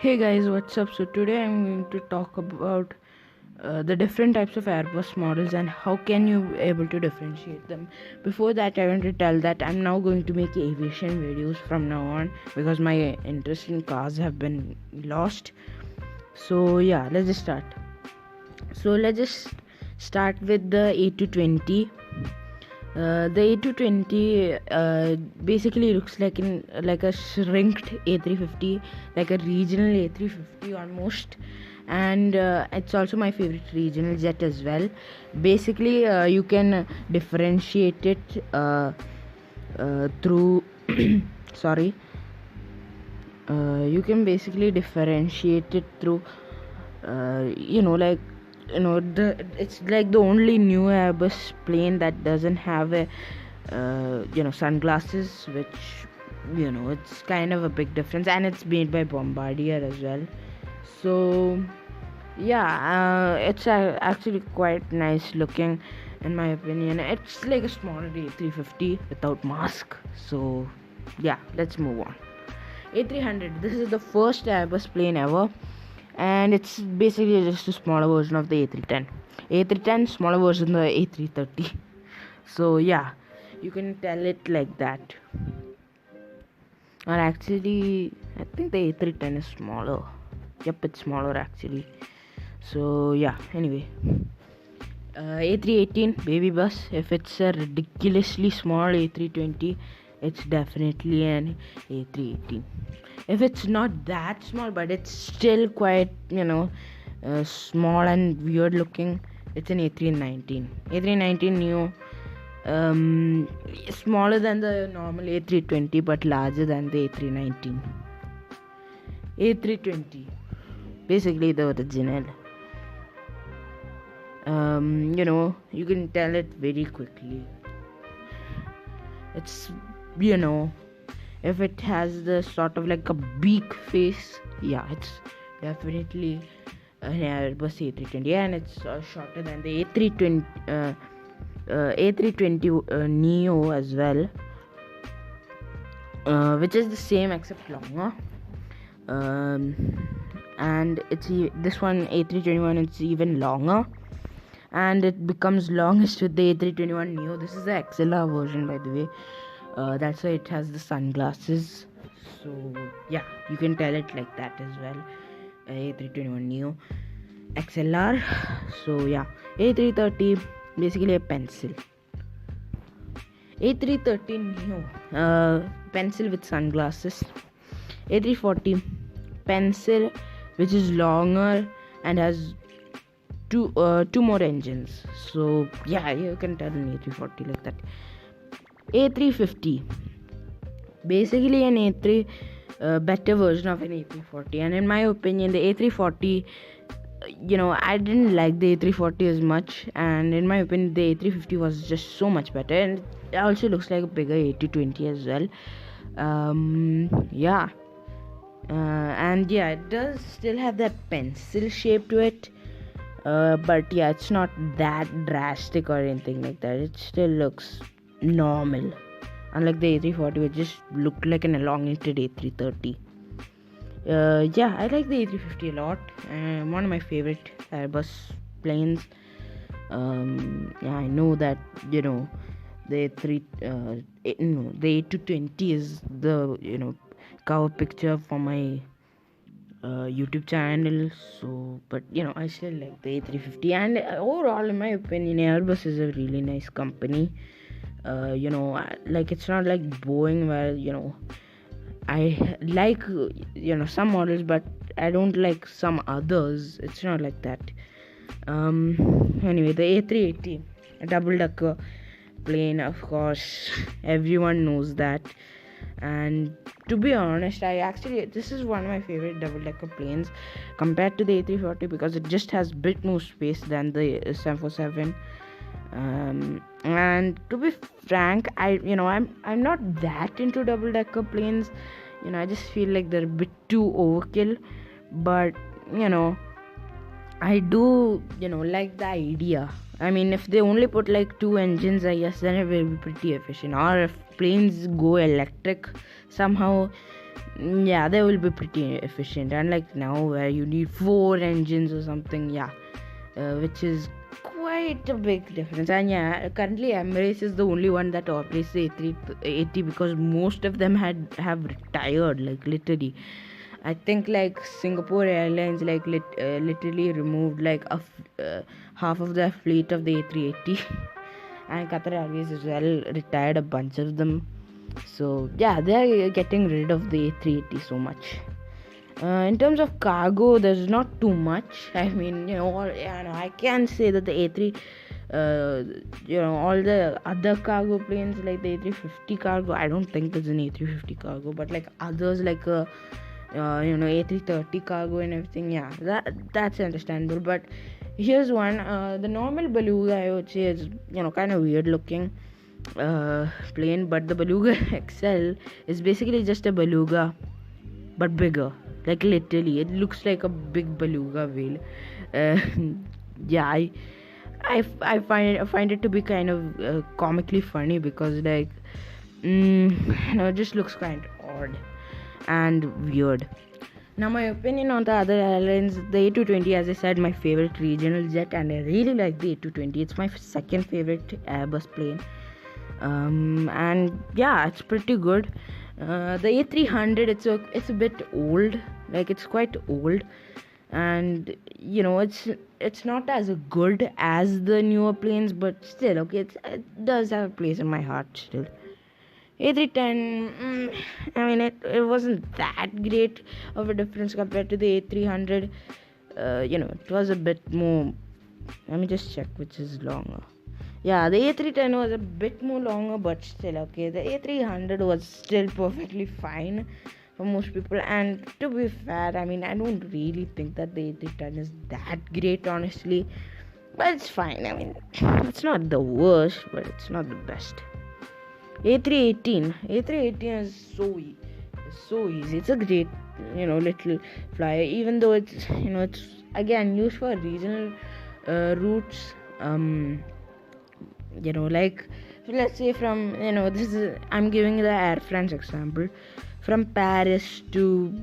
Hey guys, what's up? So today I'm going to talk about the different types of Airbus models and how can you able to differentiate them. Before that, I want to tell that I'm now going to make aviation videos from now on because my interest in cars have been lost. So yeah, let's just start. So let's just start with the A220. The A220 basically looks like a shrinked A350, like a regional A350 almost, and it's also my favorite regional jet as well. Basically, you can differentiate it through sorry. You can basically differentiate it through it's like the only new Airbus plane that doesn't have a sunglasses, which it's kind of a big difference, and it's made by Bombardier as well. So yeah, it's actually quite nice looking in my opinion. It's like a smaller A350 without mask. So yeah, let's move on. A300, this is the first Airbus plane ever, and it's basically just a smaller version of the A310. A310, smaller version of the A330. So yeah, you can tell it like that. Or actually, I think the A310 is smaller. Yep, it's smaller actually. So yeah, anyway. A318 baby bus. If it's a ridiculously small A320, it's definitely an A318. If it's not that small, but it's still quite small and weird looking, it's an A319. A319 neo, smaller than the normal A320 but larger than the A319. A320, basically the original. You can tell it very quickly. It's if it has the sort of like a beak face, yeah, it's definitely an Airbus A320, and it's shorter than the A320 Neo as well, which is the same except longer. And it's this one A321, it's even longer, and it becomes longest with the A321 Neo. This is the XLR version, by the way. That's why it has the sunglasses. So yeah, you can tell it like that as well. A321 Neo XLR. So yeah, A330, basically a pencil. A330 Neo, pencil with sunglasses. A340, pencil which is longer and has two more engines. So yeah, you can tell an A340 like that. A350, basically an A3 better version of an A340, and in my opinion the A340, I didn't like the A340 as much, and in my opinion the A350 was just so much better, and it also looks like a bigger A220 as well. And yeah, it does still have that pencil shape to it, but yeah, it's not that drastic or anything like that. It still looks normal, unlike the A340, which just looked like an elongated A330. Yeah, I like the A350 a lot. One of my favorite Airbus planes. Yeah, I know that the A220 is the cover picture for my YouTube channel. So, but I still like the A350, and overall, in my opinion, Airbus is a really nice company. Like, it's not like Boeing where I like some models, but I don't like some others. It's not like that. Anyway, the A380, a double-decker plane, of course, everyone knows that. And to be honest, this is one of my favorite double-decker planes compared to the A340, because it just has a bit more space than the 747. And to be frank, I'm not that into double-decker planes. I just feel like they're a bit too overkill, but I do like the idea. I mean, if they only put like 2 engines, I guess then it will be pretty efficient. Or if planes go electric somehow, yeah, they will be pretty efficient, unlike now where you need 4 engines or something. Yeah, which is quite a big difference. And yeah, currently Emirates is the only one that operates the A380 because most of them have retired, like literally. I think like Singapore Airlines like literally removed like half of their fleet of the A380 and Qatar Airways as well retired a bunch of them. So yeah, they're getting rid of the A380 so much. In terms of cargo, there's not too much. I mean, I can say that the A3, all the other cargo planes like the A350 cargo, I don't think there's an A350 cargo, but like others like A330 cargo and everything, yeah, that's understandable. But here's one, the normal Beluga, I would say, is kind of weird looking plane, but the Beluga XL is basically just a Beluga but bigger. Like literally, it looks like a big beluga whale. Uh, yeah, I find it to be kind of comically funny because like, it just looks kind of odd and weird. Now, my opinion on the other airlines, the A220, as I said, my favorite regional jet, and I really like the A220. It's my second favorite Airbus plane. And yeah, it's pretty good. The A300, it's a bit old, like it's quite old, and it's not as good as the newer planes, but still okay, it does have a place in my heart still. A310, I mean it wasn't that great of a difference compared to the A300. It was a bit more. Let me just check which is longer. Yeah, the A310 was a bit more longer, but still okay. The A300 was still perfectly fine for most people. And to be fair, I mean, I don't really think that the A310 is that great, honestly. But it's fine. I mean, it's not the worst, but it's not the best. A318 is so easy. It's a great, little flyer. Even though it's again used for regional routes. Like let's say from I'm giving the Air France example, from Paris to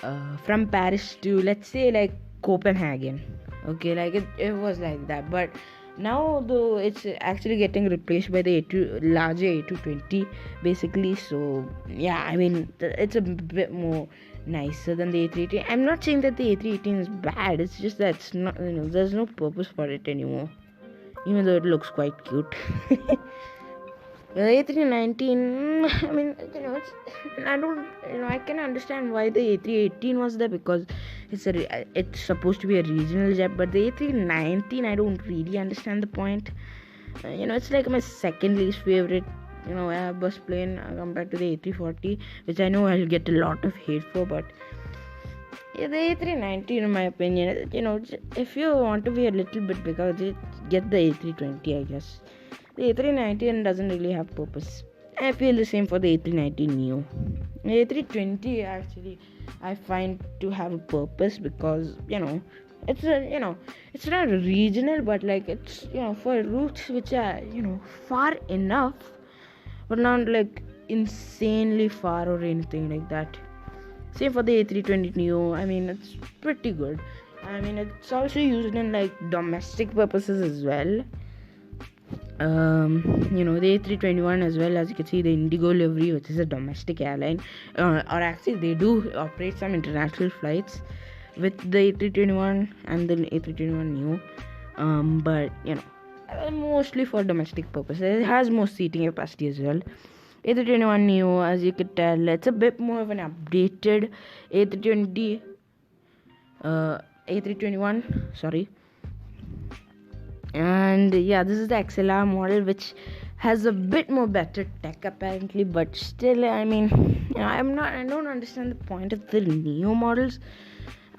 let's say like Copenhagen. Okay, like it was like that, but now though it's actually getting replaced by the larger A220 basically. So yeah, I mean it's a bit more nicer than the A380. I'm not saying that the A318 is bad, it's just that it's not, there's no purpose for it anymore, even though it looks quite cute. The A319, I mean, I can understand why the A318 was there because it's supposed to be a regional jet, but the A319, I don't really understand the point. It's like my second least favorite, Airbus plane compared to the A340, which I know I'll get a lot of hate for, but yeah, the A319, in my opinion, if you want to be a little bit bigger, just get the A320, I guess. The A319 doesn't really have purpose. I feel the same for the A319 Neo. The A320 actually I find to have a purpose because it's it's not regional, but like it's for routes which are far enough, but not like insanely far or anything like that. Same for the A320 Neo. I mean, it's pretty good. I mean, it's also used in like domestic purposes as well. The A321 as well, as you can see, the Indigo livery, which is a domestic airline, or actually they do operate some international flights with the A321 and the A321 Neo. But mostly for domestic purposes. It has more seating capacity as well. A321 Neo, as you could tell, it's a bit more of an updated A321, sorry. And yeah, this is the XLR model, which has a bit more better tech apparently, but still, I mean, I don't understand the point of the Neo models.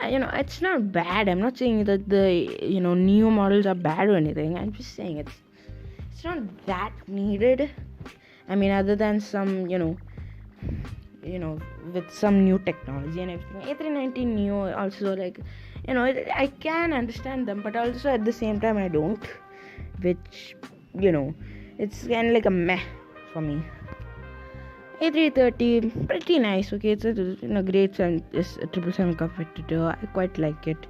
It's not bad. I'm not saying that the Neo models are bad or anything. I'm just saying it's not that needed. I mean, other than some, with some new technology and everything. A319 Neo also, like, I can understand them, but also at the same time I don't. Which, it's kind of like a meh for me. A330, pretty nice. Okay, it's a great 777 competitor. I quite like it.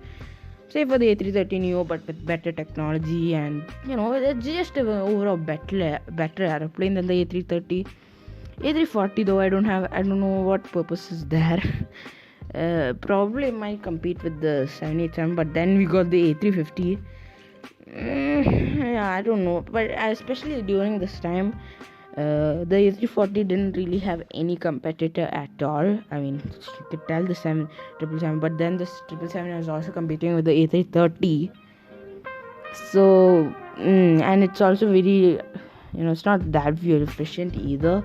Say for the A330 Neo, but with better technology, and it's just an overall better aeroplane than the A330. A340 though, I don't know what purpose is there. Probably might compete with the 787, but then we got the A350. Yeah, I don't know, but especially during this time, the A340 didn't really have any competitor at all. I mean, you could tell the 777, but then the 777 was also competing with the A330. So, and it's also very, it's not that fuel efficient either,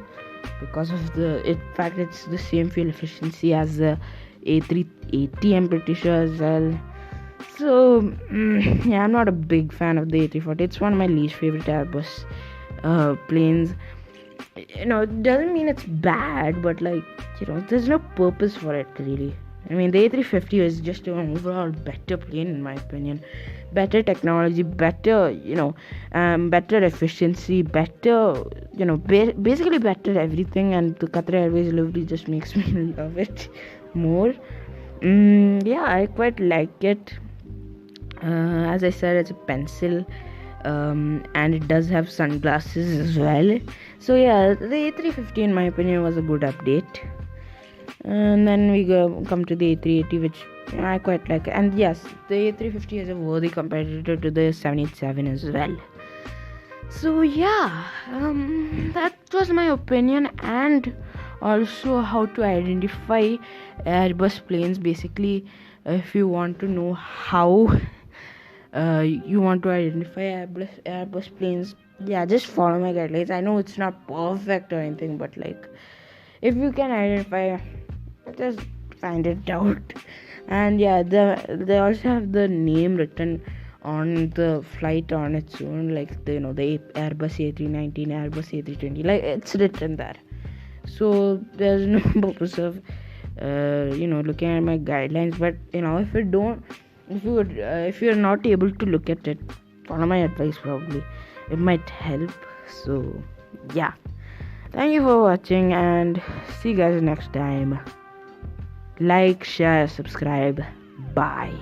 because of in fact, it's the same fuel efficiency as the A380, I'm pretty sure as well. So, yeah, I'm not a big fan of the A340. It's one of my least favorite Airbus planes. It doesn't mean it's bad, but there's no purpose for it really. I mean, the A350 is just an overall better plane in my opinion. Better technology, better, better efficiency, better, basically better everything. And the Qatar Airways livery just makes me love it more. Yeah, I quite like it. As I said, it's a pencil, and it does have sunglasses as well. So yeah, the A350 in my opinion was a good update. And then we come to the A380, which I quite like. And yes, the A350 is a worthy competitor to the 787 as well. So yeah, that was my opinion, and also how to identify Airbus planes. Basically, if you want to know how you want to identify Airbus planes, yeah, just follow my guidelines. I know it's not perfect or anything, but if you can identify, just find it out. And yeah, they also have the name written on the flight on its own, the Airbus A319, Airbus A320, it's written there. So there's no purpose of looking at my guidelines. But if you're not able to look at it, follow my advice. Probably it might help. So yeah, thank you for watching, and see you guys next time. Like, share, subscribe. Bye.